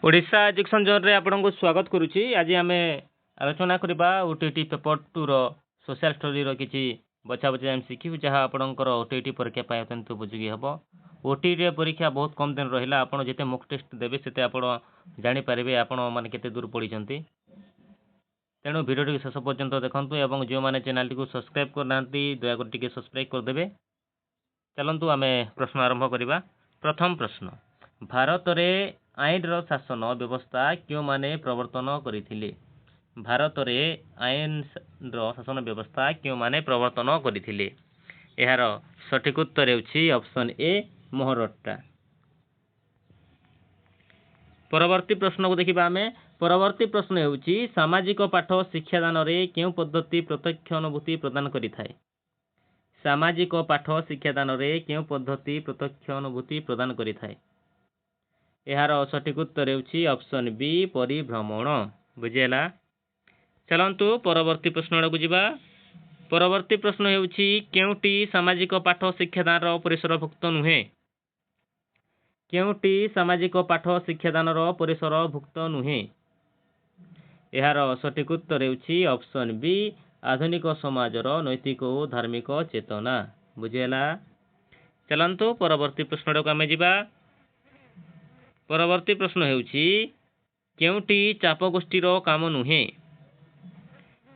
Odisha education zone रे आपनको स्वागत करुच्ची। आज आम आलोचना करवा ओटीटी पेपर 2 रो सोशल स्टोरी रो किछि बचा बचा आम शिखिबु जहाँ आपणकर ओटीटी परीक्षा पाए अत्यंत उपयोगी हम। ओटीटी परीक्षा बहुत कम दिन रहा आप जिते मॉक टेस्ट देवे से आप जानीपारे आपण मैंने केते दूर पढ़ी तेणु भिडियो शेष पर्यंत देखते और जो मैंने चैनल टी सब्सक्राइब करना दयाकोर टी सब्सक्राइब करदे। चलतु आम प्रश्न आरंभ करवा। प्रथम प्रश्न, भारत में आईन रो शासन व्यवस्था क्यों माने प्रवर्तन करथिले? भारत में आईन रो शासन व्यवस्था क्यों माने प्रवर्तन करथिले? यार सठिक उत्तर हेउछि ऑप्शन ए मोहरट्टा। परवर्ती प्रश्न को देखिबा आमे। परवर्ती प्रश्न हेउछि सामाजिक पाठ शिक्षादान रे केउ पद्धति प्रत्यक्ष अनुभूति प्रदान करिथाय? सामाजिक पाठ शिक्षादान रे केउ पद्धति प्रत्यक्ष अनुभूति प्रदान करिथाय? यार सठिक उत्तर हेउछि ऑप्शन बी परिभ्रमण। बुझेला। चलंतु परवर्ती प्रश्न को जिबा। परवर्ती प्रश्न हेउछि केउटी सामाजिक पाठ शिक्षादान रो परिसरभुक्त नुहे? केउटी सामाजिक पाठ शिक्षादान रो परिसरभुक्त नुहे? यार सठिक उत्तर हेउछि ऑप्शन बी आधुनिक समाजर नैतिक और धार्मिक चेतना। बुझेला। चलंतु परवर्ती प्रश्न को आमे जिबा। परवर्ती प्रश्न हेउछि केउटी चाप गोष्ठीर काम नुहे?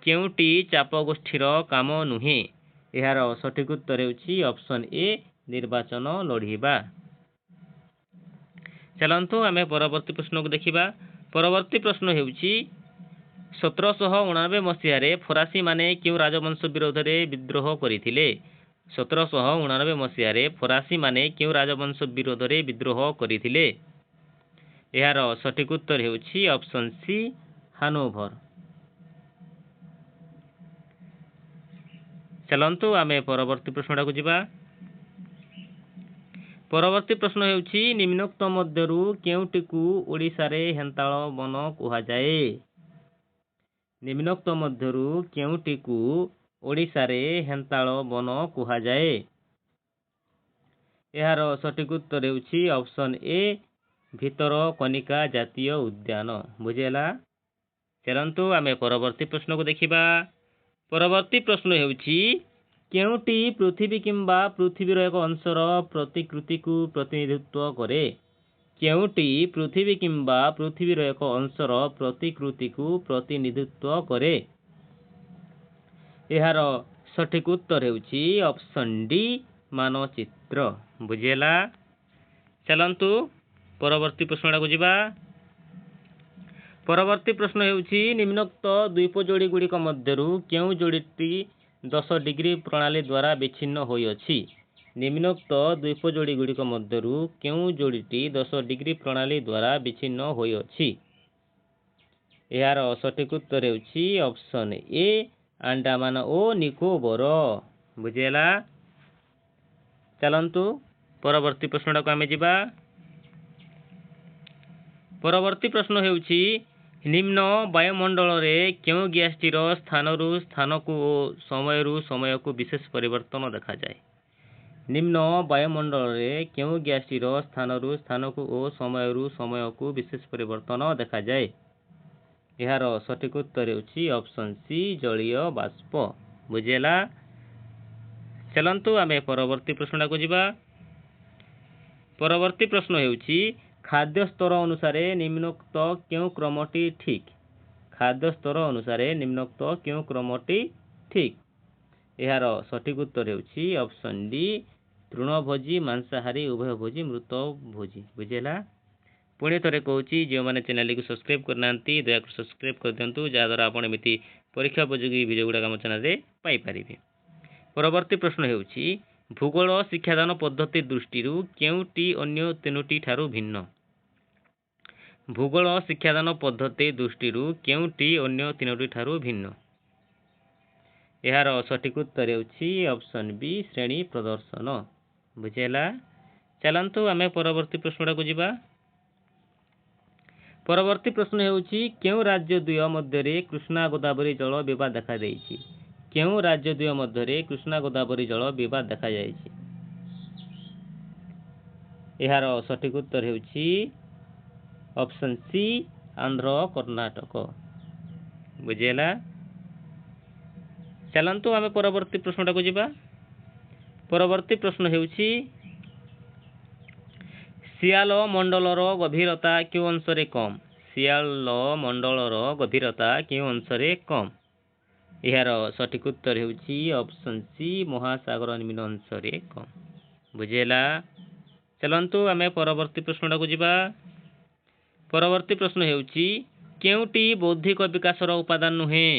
केउटी चाप गोष्ठीर काम नुहे? यार सठिक उत्तर हेउछि ऑप्शन ए निर्वाचन लढ़िबा। चलंतु आमे परवर्ती प्रश्न को देखिबा। परवर्ती प्रश्न हेउछि 1789 मसीह फरासी माने क्यों राजवंश विरोध में विद्रोह करथिले? 1789 मसीह फरासी माने क्यों राजवंश विरोध में विद्रोह करथिले? यार सठिक उत्तर हेउछि ऑप्शन सी हानोभर। चलंतु आमे परवर्ती प्रश्न को जिबा। परवर्ती प्रश्न हेउछि निम्नोक्त मध्यरु केउटिकु ओडिसा रे हेंताळ वन कुहा जाए? निम्नोक्त मध्यरु केउटिकु ओडिसा रे हेंताळ वन कुहा जाए? यार सठिक उत्तर हेउछि ऑप्शन ए भितर कनिका जातीय उद्यान। बुझेला। चलंतु आमे परवर्ती प्रश्न को देखिबा। परवर्ती प्रश्न हेउछि केउटी पृथ्वी किंबा पृथ्वीर एक अंशर प्रतिकृति को प्रतिनिधित्व करे? केउटी पृथ्वी किंबा पृथ्वीर एक अंशर प्रतिकृति को प्रतिनिधित्व करे? यार सठिक उत्तर हेउछि ऑप्शन डी मानचित्र। बुझेला। चलंतु परवर्ती प्रश्न को जिबा। परवर्ती प्रश्न हेउछि निम्नोक्त द्वीप जोड़ी गुड़िक मध्यरु केउ जोड़ीटी 10 डिग्री प्रणाली द्वारा विच्छिन्न होई अछि? निम्नोक्त द्वीप जोड़ी गुड़िक मध्यरु केउ जोड़ीटी 10 डिग्री प्रणाली द्वारा विच्छिन्न होई अछि? यार सठिक उत्तर हेउछि ऑप्शन ए अंडमान ओ निकोबर। बुझेला। चलंतु परवर्ती प्रश्न को आमे जिबा। परवर्ती प्रश्न हेउछि निम्न वायुमंडल रे केउ गैसटीर स्थानरु स्थानकु ओ समयरु समयकु विशेष परिवर्तन देखा जाए? निम्न वायुमंडल रे केउ गैसटीर स्थानरु स्थानकु ओ समयरु समयकु विशेष परिवर्तन देखा जाए? यार सठिक उत्तर हेउछि ऑप्शन सी जलीय बाष्प। बुझेला। चलंतु आमे परवर्ती प्रश्न को जिबा। परवर्ती प्रश्न हेउछि खाद्य स्तर अनुसार निम्नोक्त क्यों क्रमटी ठीक? खाद्य स्तर अनुसार निम्नोक्त क्यों क्रमटी ठीक? यार सठिक उत्तर हेउछि ऑप्शन डी तृणभोजी मांसाहारी उभयभोजी मृतभोजी। बुझेला। पुणी थे कहूँ जो मैंने चैनल को सब्सक्राइब करना दयाकोर सब्सक्राइब कर दिंतु जहाँद्वारा आप एमती परीक्षा उपयोगी भिडियो गुड़ाक आम चैनल पाइपर। परवर्ती प्रश्न हेउछि भूगोल शिक्षादान पद्धति दृष्टि केउटी अन्य तीनोटी ठारू भिन्न? भूगोल शिक्षादान पद्धति दृष्टि केउटी अन्य तीनोटी ठारू भिन्न? यार सठिक उत्तर हेउछि ऑप्शन बी श्रेणी प्रदर्शन। बुझेला। चलंतु आमे परवर्ती प्रश्न को जिबा। परवर्ती प्रश्न हेउछि केउ राज्य द्वय मध्य कृष्णा गोदावरी जल विवाद देखा देइछि? केउ राज्य द्वय मध्य कृष्णा गोदावरी जल विवाद देखा जाइछि? यार सठिक उत्तर हेउछि ऑप्शन सी आंध्र कर्णाटक बुझेला। चलंतु आमे परवर्ती प्रश्नटा को जिबा। परवर्ती प्रश्न हेउछि सियाल मंडलर गभीरता क्यों अंशरे कम। सियाल मंडलर गभीरता क्यों अंशरे कम। यार सठिक उत्तर हेउछि ऑप्शन सी महासागर निम्न अंशरे कम बुझेला। चलंतु आमे परवर्ती प्रश्नटा को जिबा। परवर्ती प्रश्न हेउछि केउटी बौद्धिक विकासर उपादान नुहे।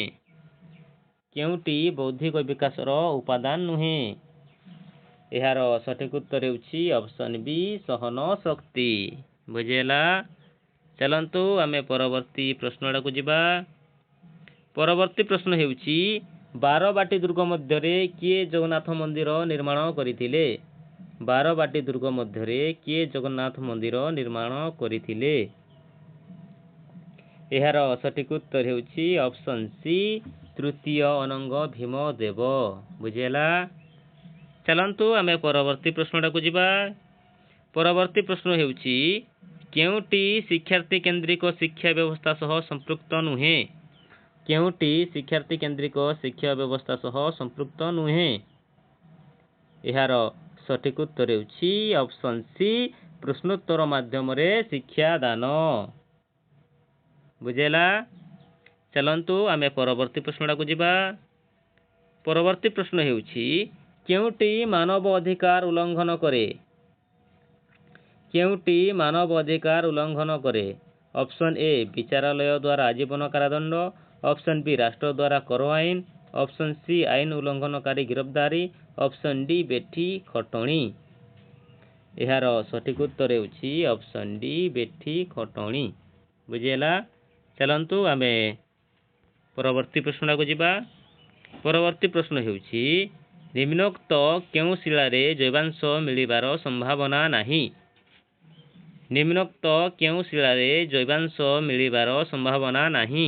केउटी बौद्धिक विकासर उपादान नुहे। यार सठिक उत्तर हेउछि ऑप्शन बी सहन शक्ति बुझेला। चलंतु आमे परवर्ती प्रश्नटा को जिबा। परवर्ती प्रश्न हेउछि बारबाटी दुर्ग मध्यरे किए जगन्नाथ मंदिर निर्माण करिथिले। बारबाटी दुर्ग मध्यरे किए जगन्नाथ मंदिर निर्माण करिथिले। यार सठिक उत्तर हेउछि ऑप्शन सी तृतीय अनंग भीमदेव बुझेला। चलंतु आमे परवर्ती प्रश्नटा को जिबा। परवर्ती प्रश्न हेउछि केउटी शिक्षार्थी केंद्रिक शिक्षा व्यवस्था सह संपृक्त नुहे। केउटी शिक्षार्थी केंद्रिक शिक्षा व्यवस्था सह संपृक्त नुहे। यार सठिक उत्तर हेउछि ऑप्शन सी प्रश्नोत्तर माध्यम रे शिक्षा दान बुझेला। चलंतु आमे परवर्ती प्रश्नटा को जिबा। परवर्ती प्रश्न हेउछि केउटी मानव अधिकार उल्लंघन करे। केउटी मानव अधिकार उल्लंघन करे। ऑप्शन ए विचारालय द्वारा आजीवन कारादंड। ऑप्शन बी राष्ट्र द्वारा कर आईन। ऑप्शन सी आईन उल्लंघनकारी गिरफ्तारी। ऑप्शन डी बेठी खटणी। यार सठिक उत्तर हेउछि ऑप्शन डी बेठी खटणी बुझेला। चलंतु आमे परवर्ती प्रश्नटा को जिबा। परवर्ती प्रश्न हेउछि निम्नोक्त केउ शिलारे जैवांश मिलिबार संभावना नाही। निम्नोक्त केउ शिलारे जैवांश मिलिबार संभावना नाही।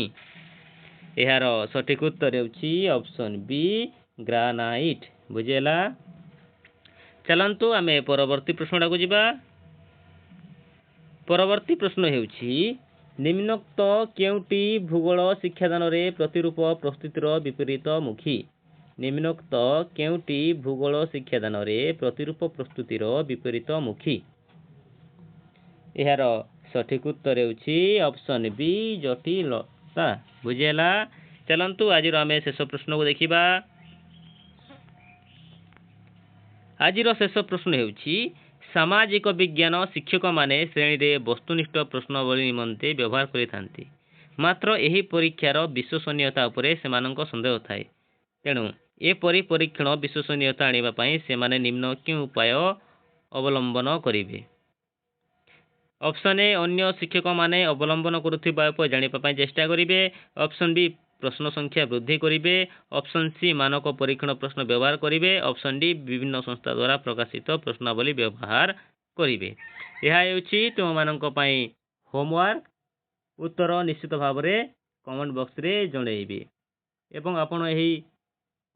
यार सठिक उत्तर हेउछि ऑप्शन बी ग्रानाइट बुझेला। चलंतु आमे परवर्ती प्रश्नटा को जिबा। परवर्ती प्रश्न हेउछि निम्नोक्त केउटी भूगोल शिक्षादान रे प्रतिरूप प्रस्तुतिर विपरीत मुखी। निम्नोक्त केउटी भूगोल शिक्षादान रे प्रतिरूप प्रस्तुतिर विपरीत मुखी। यार सठिक उत्तर हेउछि ऑप्शन बी जटिलता बुझेला। चलंतु आजिर आमे शेष प्रश्न को देखिबा। आजिर शेष प्रश्न हेउछि सामाजिक विज्ञान शिक्षक माने श्रेणी रे वस्तुनिष्ठ प्रश्नावली निमंते व्यवहार करिथांती मात्र एही परीक्षार विश्वसनीयता उपरे सेमानंक संदेह थाए। तेणु एपरि परीक्षण विश्वसनीयता आनिबा पई सेमाने निम्न केउ उपाय अवलंबन करिवे। ऑप्शन ए अन्य शिक्षक माने अवलंबन करुथिबा उपाय जानिबा पई चेष्टा करिवे। ऑप्शन बी प्रश्न संख्या वृद्धि करिवे। ऑप्शन सी मानक परीक्षण प्रश्न व्यवहार करिवे। ऑप्शन डी विभिन्न संस्था द्वारा प्रकाशित प्रश्नावली व्यवहार करिवे। यह हेउछि तुम मानक पई होमवर्क। उत्तर निश्चित भाव रे कमेंट बॉक्स रे जणैबे एवं आपण एही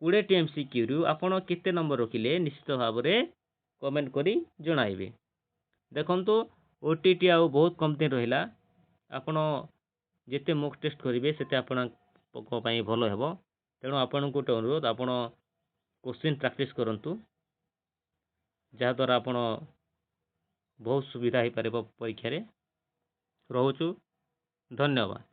20 टी एमसीक्यू रु आपण केते नंबर रखिले निश्चित भाव रे कमेंट करी जणाइबे। देखंतु ओटीटी आउ बहुत कम दिन रहिला। आपण जेते मॉक टेस्ट करिवे सेते आपण को पई भलो हेबो। तेणु आपण को अनुरोध आपण क्वेश्चन प्रैक्टिस करंतु जहा द्वारा आपण बहुत सुविधा ही पारे परीक्षा रे। रहूछु धन्यवाद।